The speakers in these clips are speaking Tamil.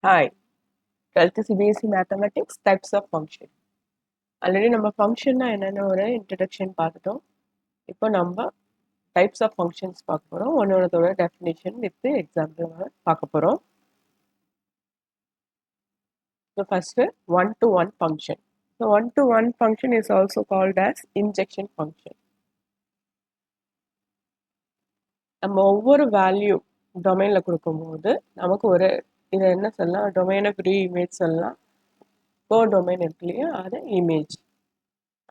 Hi, 12th CBSE Mathematics types of function. Already நம்ம ஃபங்க்ஷன்னா என்னென்ன ஒரு இன்ட்ரடக்ஷன் பார்த்துட்டோம். இப்போ நம்ம டைப்ஸ் ஆஃப் ஃபங்க்ஷன்ஸ் பார்க்க போகிறோம். ஒன்னோட டெஃபினேஷன் வித் எக்ஸாம்பிள் பார்க்க போகிறோம். So first one-to-one function. So one-to-one function is also called as injection function. நம்ம ஒவ்வொரு வேல்யூ டொமைனில் கொடுக்கும்போது நமக்கு ஒரு இதை என்ன சொல்லலாம், டொமைனை ப்ரீ இமேஜ் சொல்லலாம். கோ டொமைன் இருக்கு இல்லையா, அது இமேஜ்.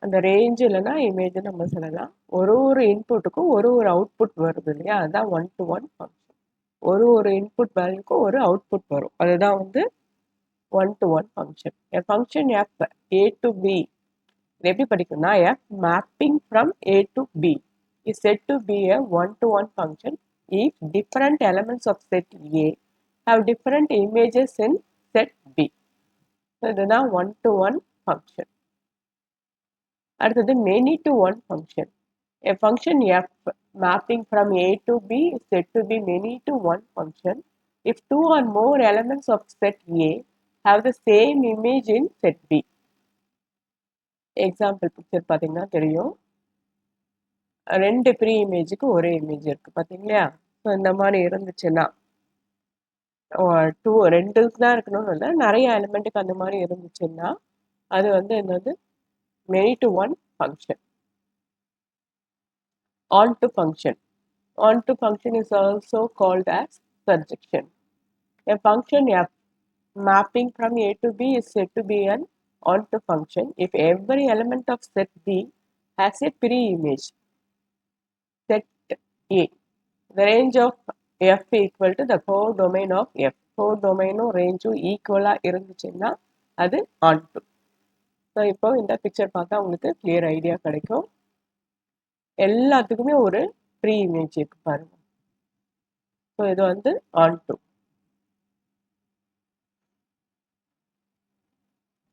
அந்த ரேஞ்ச் இல்லைன்னா இமேஜ் நம்ம சொல்லலாம். ஒரு இன்புட்டுக்கும் ஒரு அவுட்புட் வருது இல்லையா, அதுதான் one-to-one ஃபங்க்ஷன். ஒரு இன்புட் வேல்யூக்கும் ஒரு அவுட்புட் வரும், அதுதான் வந்து one-to-one function. Function f A to B இது எப்படி படிக்கணும்னா, f mapping from A to B is said to be a one-to-one function if different elements of set A have different images in set B. இதுதான் one-to-one function. அடுத்தது many to one function. A function f mapping from A to B is said to be many to one function if two or more elements of set A have the same image in set B. Example picture பார்த்தீங்கன்னா தெரியும், ரெண்டு ப்ரீ இமேஜுக்கு ஒரே இமேஜ் இருக்கு பார்த்தீங்களா. ஸோ இந்த மாதிரி இருந்துச்சுன்னா ரெண்டுக்கு தான் இருக்கணும்னு இல்லை, நிறைய எலிமெண்ட்டுக்கு அந்த மாதிரி இருந்துச்சுன்னா அது வந்து என்னது many to one function. On-to function. On-to function is also called as surjection. A function f mapping from A to B is said to be an on-to function if every element of set B has a pre-image set A. The range of f equal to the codomain of f. Codomain range equal இருந்துச்சுன்னா அது on-to. ஸோ இப்போ இந்த பிக்சர் பார்த்தா உங்களுக்கு கிளியர் ஐடியா கிடைக்கும். எல்லாத்துக்குமே ஒரு ப்ரீ இமேஜ் இருக்கு பாருங்க. ஸோ இது வந்து on-to.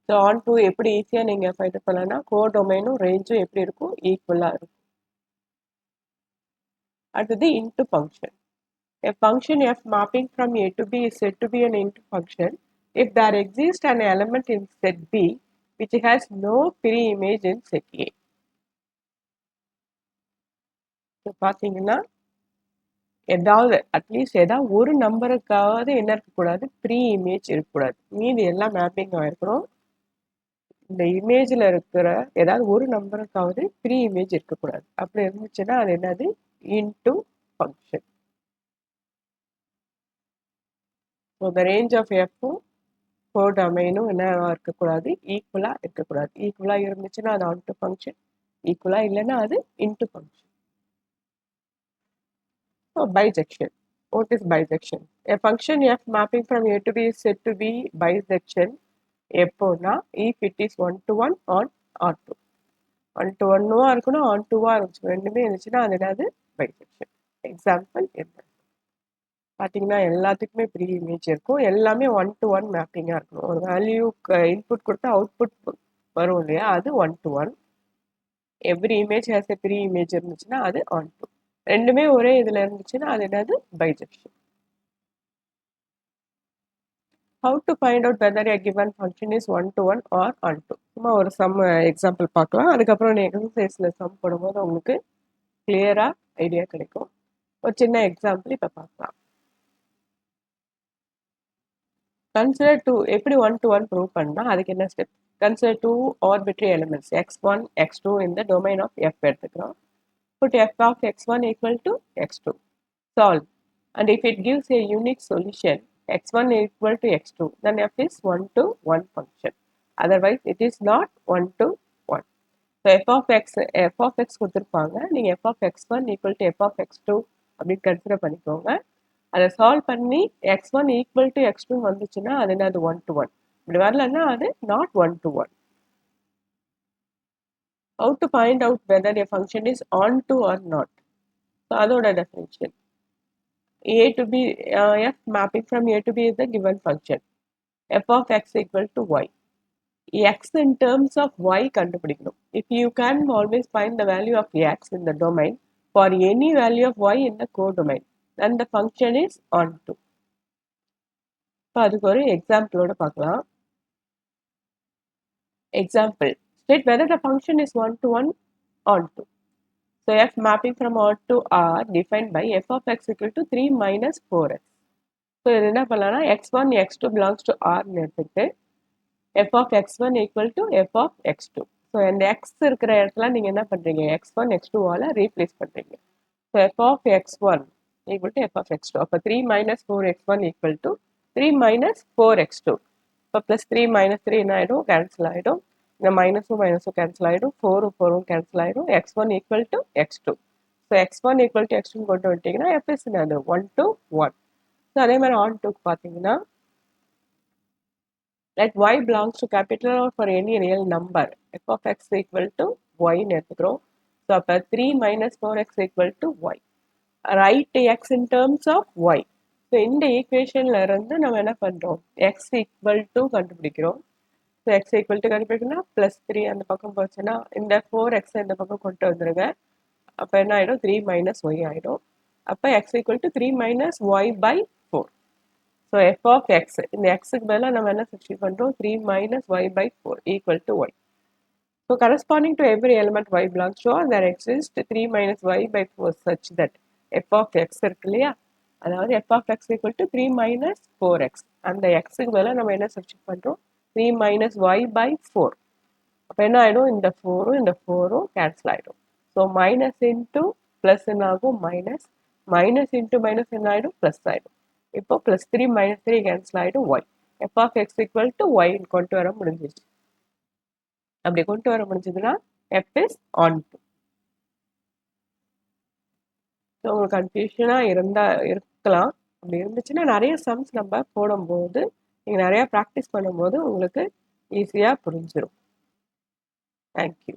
ஸோ on-to எப்படி ஈஸியாக நீங்கள் ஃபைண்ட் பண்ணலாம்னா, கோடொமைனும் ரேஞ்சும் எப்படி இருக்கும், ஈக்குவலாக இருக்கும். அடுத்தது into function. A function f mapping from A to B is said to be an into function if there exists an element in set B which has no pre-image in set A. So பார்த்தீங்கன்னா ஏதாவது அட்லீஸ்ட் ஏதாவது ஒரு நம்பருக்காவது என்ன இருக்கக்கூடாது, ப்ரீ இமேஜ் இருக்கக்கூடாது. மீதி எல்லாம் மேப்பிங் ஆகிருக்கணும். இந்த இமேஜில் இருக்கிற ஏதாவது ஒரு நம்பருக்காவது ப்ரீ இமேஜ் இருக்கக்கூடாது. அப்படி இருந்துச்சுன்னா அது என்னது, into function. So the range of எஃப்பும் கோடொமைனும் என்னவா இருக்கக்கூடாது, ஈக்குவலாக இருக்கக்கூடாது. ஈக்குவலாக இருந்துச்சுன்னா அது ஆன்டு ஃபங்க்ஷன், ஈக்குவலாக இல்லைன்னா அது into function. So bijection. What is bijection? A function f mapping from A to B is said to be bijection எப்போனா if it is one-to-one on R2. one-to-one-வா இருக்கணும், on-to-வா இருந்துச்சு, ரெண்டுமே இருந்துச்சுன்னா அது என்னது, பைஜெக்ஷன். எக்ஸாம்பிள் என்ன பார்த்தீங்கன்னா எல்லாத்துக்குமே ப்ரீ இமேஜ் இருக்கும், எல்லாமே one-to-one மேப்பிங்காக இருக்கணும். ஒரு வேல்யூ இன்புட் கொடுத்தா அவுட்புட் வரும் இல்லையா, அது one-to-one. Every image has a pre image இருந்துச்சுன்னா அது on-to. ரெண்டுமே ஒரே இதில் இருந்துச்சுன்னா அது என்னது, bijection. How to find out whether a given function is one-to-one or on-to? சும்மா ஒரு சம் எக்ஸாம்பிள் பார்க்கலாம். அதுக்கப்புறம் நீ எக்ஸசைஸில் சம் போடும்போது உங்களுக்கு கிளியராக ஐடியா கிடைக்கும். ஒரு சின்ன எக்ஸாம்பிள் இப்போ பார்க்கலாம். கன்சிடர் டூ எப்படி one-to-one ப்ரூவ் பண்ணால் அதுக்கு என்ன step. Consider two arbitrary elements x1 x2 இந்த டொமைன் ஆஃப் f எடுத்துக்கிறோம். Put f of x1 equal to x2. Solve. And if it gives a unique solution x1 equal to x2, then f is one-to-one function. Otherwise it is not one-to-one. So f of x கொடுத்துருப்பாங்க, நீங்கள் f of x1 equal to f of x2 அப்படின்னு கன்சிடர் பண்ணிக்கோங்க. அதை சால்வ் பண்ணி x1 equal to x2 வந்துச்சுன்னா அது என்ன, அது one-to-one. இப்படி வரலன்னா அது not one-to-one. How to find out whether a function is on-to or not? So அதோட definition. A to B, f mapping from A to B is the given function. F of x equal to y. X in terms of y கண்டுபிடிக்கணும். If you can always find the value of x in the domain for any value of y in the codomain, then the function is onto. இப்போ அதுக்கு ஒரு எக்ஸாம்பிளோட பார்க்கலாம். Example, state whether the function is one-to-one onto. So f mapping from R to R defined by f of x equal to 3 minus 4x. So இது என்ன பண்ணலாம்னா x1 x2 belongs to R எடுத்துக்கிட்டு f of x1 equal to f of x2. So இந்த x இருக்கிற இடத்துல நீங்க என்ன பண்றீங்க, x1 x2 ஆல ரீப்ளேஸ் பண்றீங்க. So f of x1 equal to f of x2. அப்போ 3 minus 4x1 equal to 3 minus 4x2. இப்போ ப்ளஸ் 3 மைனஸ் 3 என்ன ஆகிடும், கேன்சல் ஆகிடும். இந்த மைனஸும் மைனஸும் கேன்சல் ஆகிடும், 4ம் கேன்சல் ஆகிடும். x1 equal to x2. So x1 equal to x2 கொண்டு வந்துட்டீங்கன்னா f is என்னது 1 to 1. ஸோ அதே மாதிரி on 2 பார்த்தீங்கன்னா let y belongs to capital or for any real number f of x equal to y ன்னு எடுத்துக்கிறோம். ஸோ அப்போ 3 minus 4x equal to y. Write x in terms of y. So இந்த ஈக்குவேஷன்ல இருந்து நம்ம என்ன பண்ணுறோம், x equal to கண்டுபிடிக்கிறோம். ஸோ x equal to கண்டுபிடிக்கணும்னா ப்ளஸ் 3 அந்த பக்கம் போச்சுன்னா இந்த 4x இந்த பக்கம் கொண்டு வந்துடுங்க. அப்போ என்ன ஆகிடும், 3 minus y ஆகிடும். அப்போ x equal to 3 minus y by 4. So f of x இந்த xக்கு பதிலாக நம்ம என்ன சப்ஸ்டிட் பண்ணுறோம், 3 minus y by 4 equal to y. So corresponding to every element y belongs to R, there exists 3 minus y by 4 such that f of x இருக்கு இல்லையா, அதாவது f of x equal to 3 minus 4x. அந்த xக்கு பதிலாக நம்ம என்ன சப்ஸ்டிட் பண்ணுறோம், 3 minus y by 4. அப்போ என்ன ஆகிடும், இந்த 4ம் இந்த 4ம் கேன்சல் ஆகிடும். ஸோ மைனஸ் இன்ட்டு ப்ளஸ் என்ன ஆகும், மைனஸ், மைனஸ் இன்ட்டு மைனஸ் என்ன ஆகிடும், ப்ளஸ் ஆகிடும். இப்போ ப்ளஸ் 3 மைனஸ் 3 கேன்சல் ஆகிடும், y. f of x equal to y கொண்டு வர முடிஞ்சிச்சு. அப்படி கொண்டு வர முடிஞ்சதுன்னா f is onto. ஸோ உங்களுக்கு கன்ஃபியூஷனாக இருக்கலாம். அப்படி இருந்துச்சுன்னா நிறைய சம்ஸ் நம்ம போடும்போது நீங்கள் நிறையா ப்ராக்டிஸ் பண்ணும்போது உங்களுக்கு ஈஸியாக புரிஞ்சிடும். தேங்க்யூ.